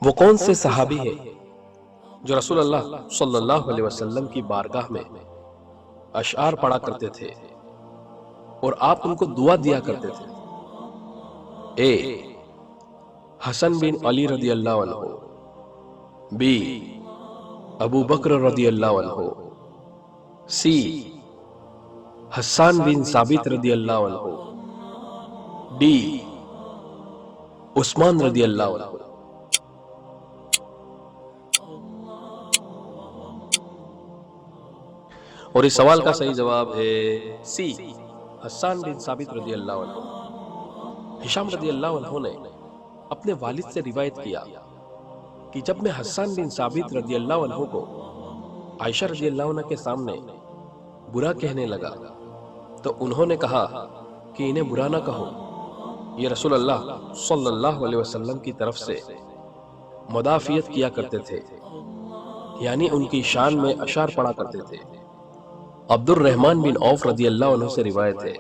وہ کون سے صحابی ہے جو رسول اللہ صلی اللہ علیہ وسلم کی بارگاہ میں اشعار پڑھا کرتے تھے اور آپ ان کو دعا دیا کرتے تھے؟ اے حسن بن علی رضی اللہ عنہ، بی ابو بکر رضی اللہ عنہ، سی حسان بن ثابت رضی اللہ عنہ، ڈی عثمان رضی اللہ عنہ۔ اور اس سوال کا صحیح جواب ہے سی، حسان بن ثابت رضی اللہ عنہ۔ ہشام رضی اللہ عنہ نے اپنے والد سے روایت کیا کہ جب میں حسان بن ثابت رضی اللہ عنہ کو عائشہ رضی اللہ عنہ کے سامنے برا کہنے لگا تو انہوں نے کہا کہ انہیں برا نہ کہو، یہ رسول اللہ صلی اللہ علیہ وسلم کی طرف سے مدافعت کیا کرتے تھے، یعنی ان کی شان میں اشعار پڑھا کرتے تھے۔ عبد الرحمن بن عوف رضی اللہ عنہ سے روایت ہے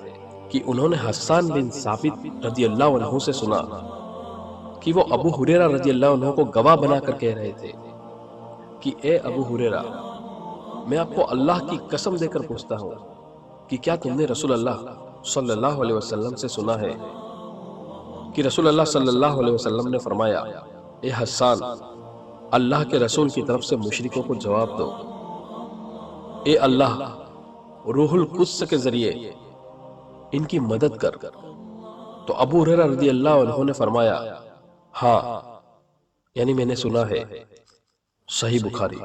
کہ انہوں نے حسان بن ثابت رضی اللہ عنہ سے سنا کہ وہ ابو ہریرہ رضی اللہ عنہ کو گواہ بنا کر کہہ رہے تھے کہ اے ابو ہریرہ، میں آپ کو اللہ کی قسم دے کر پوچھتا ہوں کہ کیا تم نے رسول اللہ صلی اللہ علیہ وسلم سے سنا ہے کہ رسول اللہ صلی اللہ علیہ وسلم نے فرمایا، اے حسان، اللہ کے رسول کی طرف سے مشرکوں کو جواب دو، اے اللہ، روح القدس کے ذریعے ان کی مدد کر۔ تو ابو ہریرہ رضی اللہ عنہ نے فرمایا، ہاں، یعنی میں نے سنا ہے۔ صحیح بخاری۔